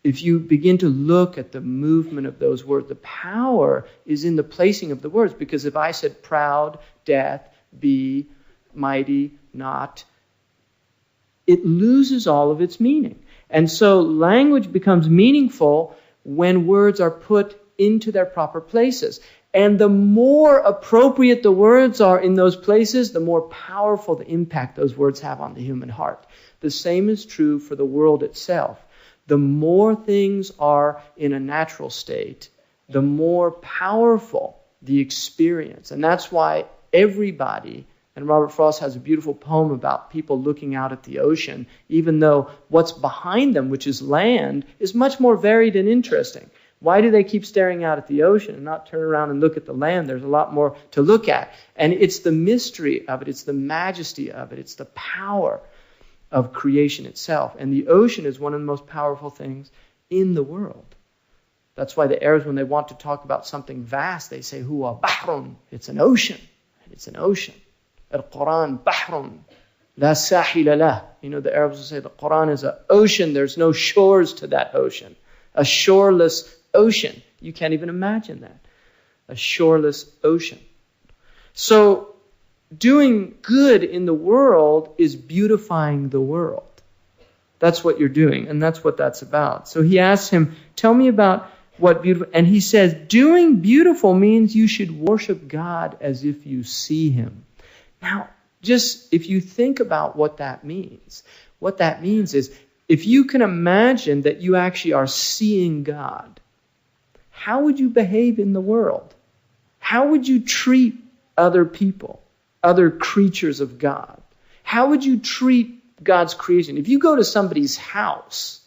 if you begin to look at the movement of those words, the power is in the placing of the words. Because if I said proud, death, be, mighty, not, it loses all of its meaning. And so language becomes meaningful when words are put into their proper places. And the more appropriate the words are in those places, the more powerful the impact those words have on the human heart. The same is true for the world itself. The more things are in a natural state, the more powerful the experience. And that's why everybody, and Robert Frost has a beautiful poem about people looking out at the ocean, even though what's behind them, which is land, is much more varied and interesting. Why do they keep staring out at the ocean and not turn around and look at the land? There's a lot more to look at. And it's the mystery of it. It's the majesty of it. It's the power of creation itself. And the ocean is one of the most powerful things in the world. That's why the Arabs, when they want to talk about something vast, they say, huwa bahrun. It's an ocean. It's an ocean. Al-Qur'an bahrun. La sahila lah. The Arabs will say the Qur'an is an ocean. There's no shores to that ocean. A shoreless ocean. You can't even imagine that. A shoreless ocean. So, doing good in the world is beautifying the world. That's what you're doing, and that's what that's about. So he asks him, tell me about what beautiful... And he says, doing beautiful means you should worship God as if you see Him. Now, just if you think about what that means is, if you can imagine that you actually are seeing God, how would you behave in the world? How would you treat other people, other creatures of God? How would you treat God's creation? If you go to somebody's house,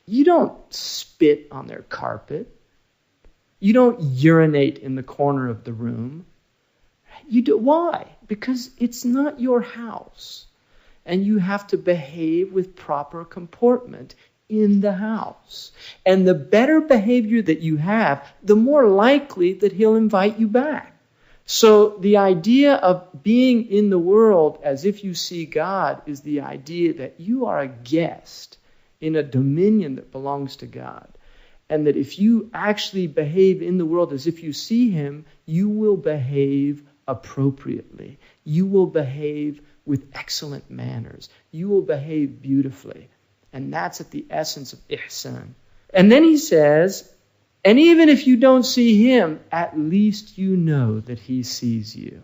you don't spit on their carpet. You don't urinate in the corner of the room. You do. Why? Because it's not your house. And you have to behave with proper comportment in the house. And the better behavior that you have, the more likely that He'll invite you back. So the idea of being in the world as if you see God is the idea that you are a guest in a dominion that belongs to God. And that if you actually behave in the world as if you see Him, you will behave appropriately. You will behave with excellent manners. You will behave beautifully. And that's at the essence of ihsan. And then he says, and even if you don't see Him, at least you know that He sees you.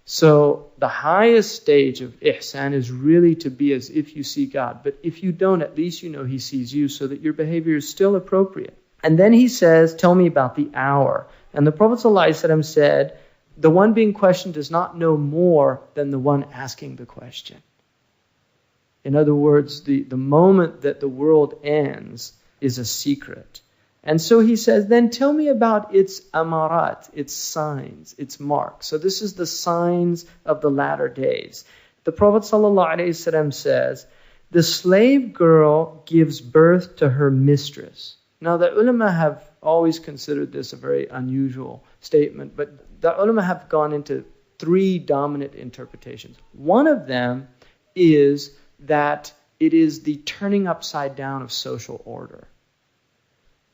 So the highest stage of ihsan is really to be as if you see God. But if you don't, at least you know He sees you, so that your behavior is still appropriate. And then he says, tell me about the hour. And the Prophet ﷺ said, the one being questioned does not know more than the one asking the question. In other words, the moment that the world ends is a secret. And so he says, then tell me about its amarat, its signs, its marks. So this is the signs of the latter days. The Prophet ﷺ says, the slave girl gives birth to her mistress. Now the ulama have always considered this a very unusual statement, but the ulama have gone into three dominant interpretations. One of them is that it is the turning upside down of social order.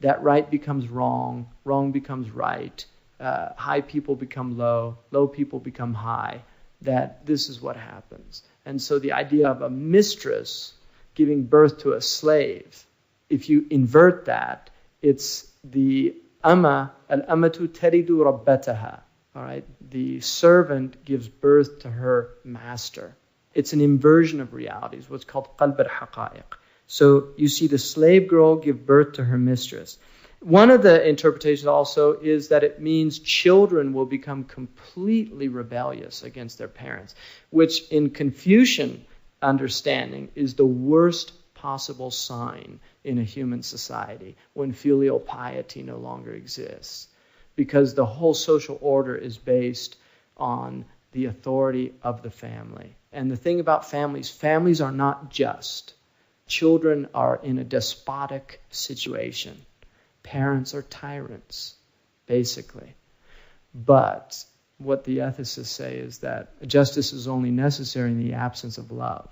That right becomes wrong, wrong becomes right, high people become low, low people become high. That this is what happens. And so the idea of a mistress giving birth to a slave, if you invert that, it's the al-amatu taridu rabbataha. All right, the servant gives birth to her master. It's an inversion of realities, what's called qalb al-haqa'iq. So you see the slave girl give birth to her mistress. One of the interpretations also is that it means children will become completely rebellious against their parents, which in Confucian understanding is the worst possible sign in a human society when filial piety no longer exists. Because the whole social order is based on the authority of the family. And the thing about families are not just. Children are in a despotic situation. Parents are tyrants, basically. But what the ethicists say is that justice is only necessary in the absence of love.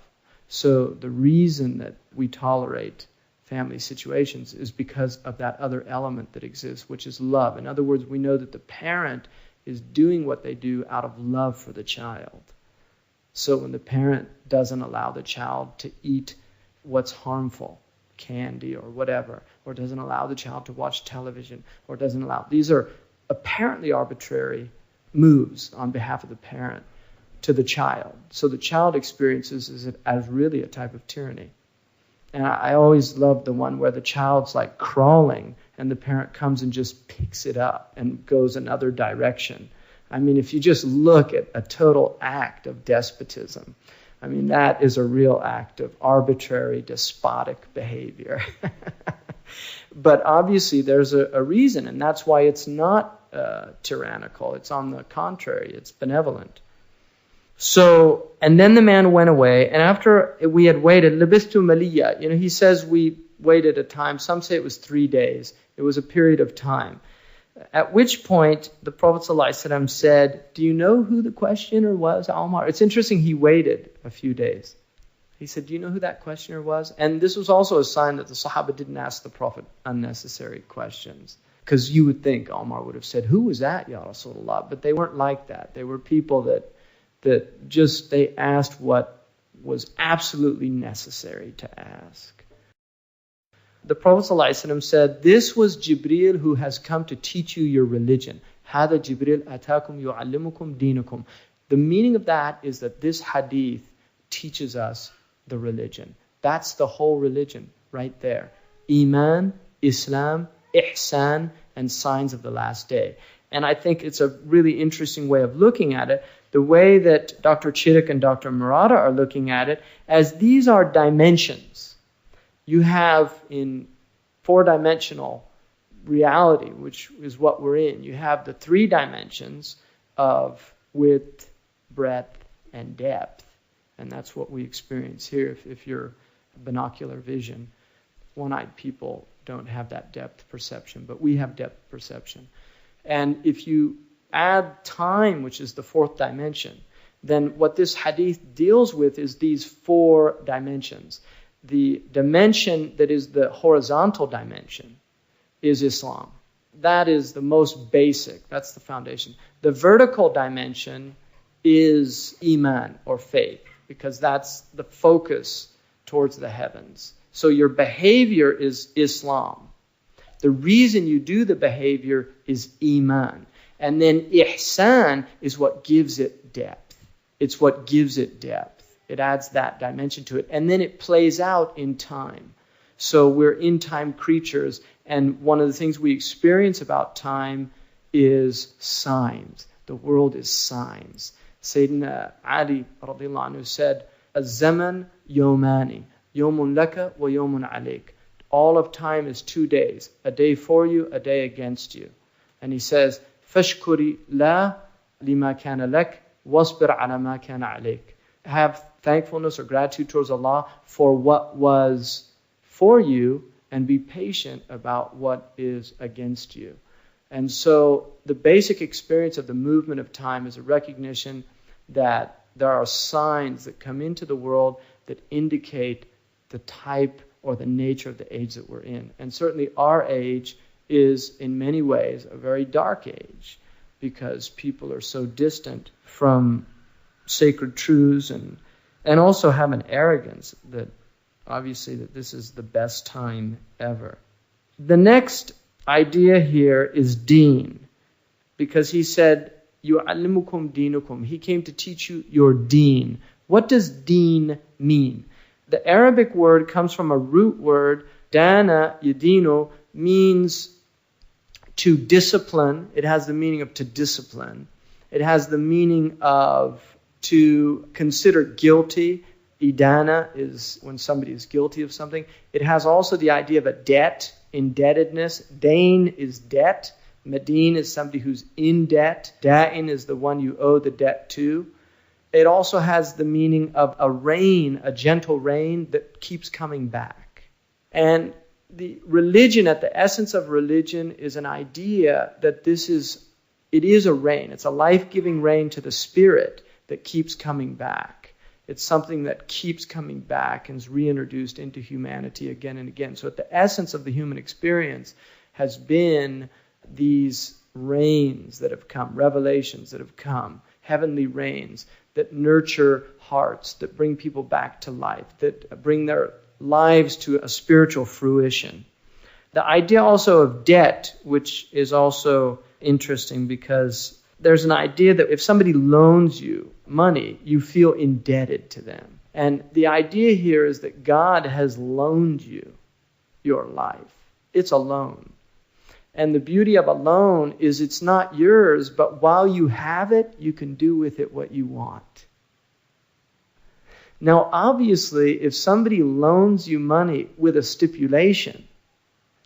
So the reason that we tolerate family situations is because of that other element that exists, which is love. In other words, we know that the parent is doing what they do out of love for the child. So when the parent doesn't allow the child to eat what's harmful, candy or whatever, or doesn't allow the child to watch television, or doesn't allow, these are apparently arbitrary moves on behalf of the parent to the child. So the child experiences it as really a type of tyranny. And I always love the one where the child's like crawling and the parent comes and just picks it up and goes another direction. I mean, if you just look at a total act of despotism, I mean, that is a real act of arbitrary, despotic behavior. But obviously there's a reason, and that's why it's not tyrannical. It's on the contrary, it's benevolent. So, and then the man went away, and after we had waited, labistu maliya, he says we waited a time. Some say it was 3 days. It was a period of time. At which point, the Prophet ﷺ said, do you know who the questioner was, Omar? It's interesting, he waited a few days. He said, do you know who that questioner was? And this was also a sign that the Sahaba didn't ask the Prophet unnecessary questions. Because you would think Omar would have said, who was that, Ya Rasulullah? But they weren't like that. They were people that just, they asked what was absolutely necessary to ask. The Prophet ﷺ said, this was Jibreel who has come to teach you your religion. هَذَا جِبْرِيلٌ أَتَاكُمْ يُعَلِّمُكُمْ دِينَكُمْ. The meaning of that is that this hadith teaches us the religion. That's the whole religion right there. Iman, Islam, Ihsan, and signs of the last day. And I think it's a really interesting way of looking at it. The way that Dr. Chittick and Dr. Murata are looking at it, as these are dimensions. You have in 4-dimensional reality, which is what we're in, you have the 3 dimensions of width, breadth, and depth. And that's what we experience here if you're binocular vision. One-eyed people don't have that depth perception, but we have depth perception. And if you add time, which is the 4th dimension, then what this hadith deals with is these 4 dimensions. The dimension that is the horizontal dimension is Islam. That is the most basic. That's the foundation. The vertical dimension is Iman or faith, because that's the focus towards the heavens. So your behavior is Islam. The reason you do the behavior is Iman. And then Ihsan is what gives it depth. It's what gives it depth. It adds that dimension to it. And then it plays out in time. So we're in-time creatures. And one of the things we experience about time is signs. The world is signs. Sayyidina Ali radiallahu anhu said, Az-zaman yomani, yomun laka wa yomun alayk. All of time is 2 days. A day for you, a day against you. And he says, Fashkuri la lima kana lak, wasbir ala ma kana alayk. Have thankfulness or gratitude towards Allah for what was for you, and be patient about what is against you. And so the basic experience of the movement of time is a recognition that there are signs that come into the world that indicate the type or the nature of the age that we're in. And certainly our age is in many ways a very dark age, because people are so distant from sacred truths and also have an arrogance that obviously that this is the best time ever. The next idea here is deen, because he said, yu'allimukum dinukum. He came to teach you your deen. What does deen mean? The Arabic word comes from a root word, dana yadino, means to discipline. It has the meaning of to discipline. It has the meaning of to consider guilty. Idana is when somebody is guilty of something. It has also the idea of a debt, indebtedness. Dain is debt. Madin is somebody who's in debt. Da'in is the one you owe the debt to. It also has the meaning of a rain, a gentle rain that keeps coming back. And the religion, at the essence of religion, is an idea that it is a rain. It's a life-giving rain to the spirit that keeps coming back. It's something that keeps coming back and is reintroduced into humanity again and again. So at the essence of the human experience has been these rains that have come, revelations that have come, heavenly rains that nurture hearts, that bring people back to life, that bring their lives to a spiritual fruition. The idea also of debt, which is also interesting because there's an idea that if somebody loans you money, you feel indebted to them. And the idea here is that God has loaned you your life. It's a loan. And the beauty of a loan is it's not yours, but while you have it, you can do with it what you want. Now, obviously, if somebody loans you money with a stipulation,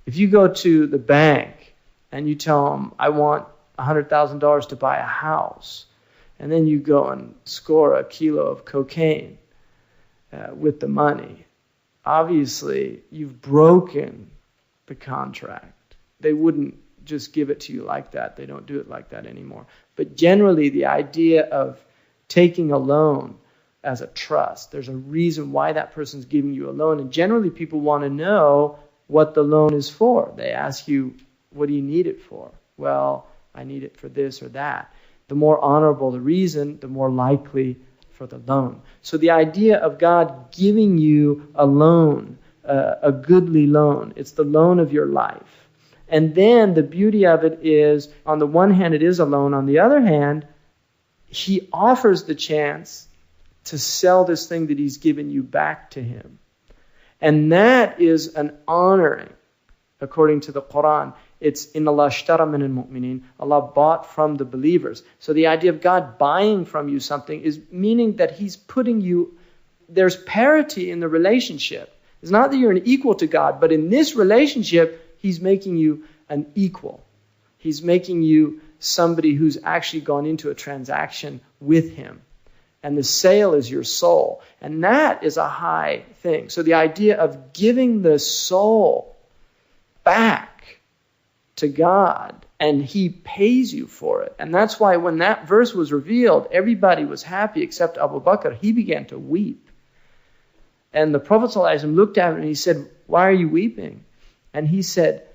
if you go to the bank and you tell them, I want $100,000 to buy a house, and then you go and score a kilo of cocaine with the money, obviously you've broken the contract. They wouldn't just give it to you like that. They don't do it like that anymore. But generally, the idea of taking a loan as a trust, there's a reason why that person's giving you a loan. And generally, people want to know what the loan is for. They ask you, what do you need it for? Well, I need it for this or that. The more honorable the reason, the more likely for the loan. So the idea of God giving you a loan, a goodly loan, it's the loan of your life. And then the beauty of it is, on the one hand, it is a loan. On the other hand, He offers the chance to sell this thing that He's given you back to Him. And that is an honoring, according to the Qur'an. It's inna Allah ashtara min al-mu'minin. Allah bought from the believers. So the idea of God buying from you something is meaning that He's putting you, there's parity in the relationship. It's not that you're an equal to God, but in this relationship, He's making you an equal. He's making you somebody who's actually gone into a transaction with Him. And the sale is your soul. And that is a high thing. So the idea of giving the soul back to God, and He pays you for it. And that's why when that verse was revealed, everybody was happy except Abu Bakr. He began to weep. And the Prophet ﷺ looked at him and he said, why are you weeping? And he said,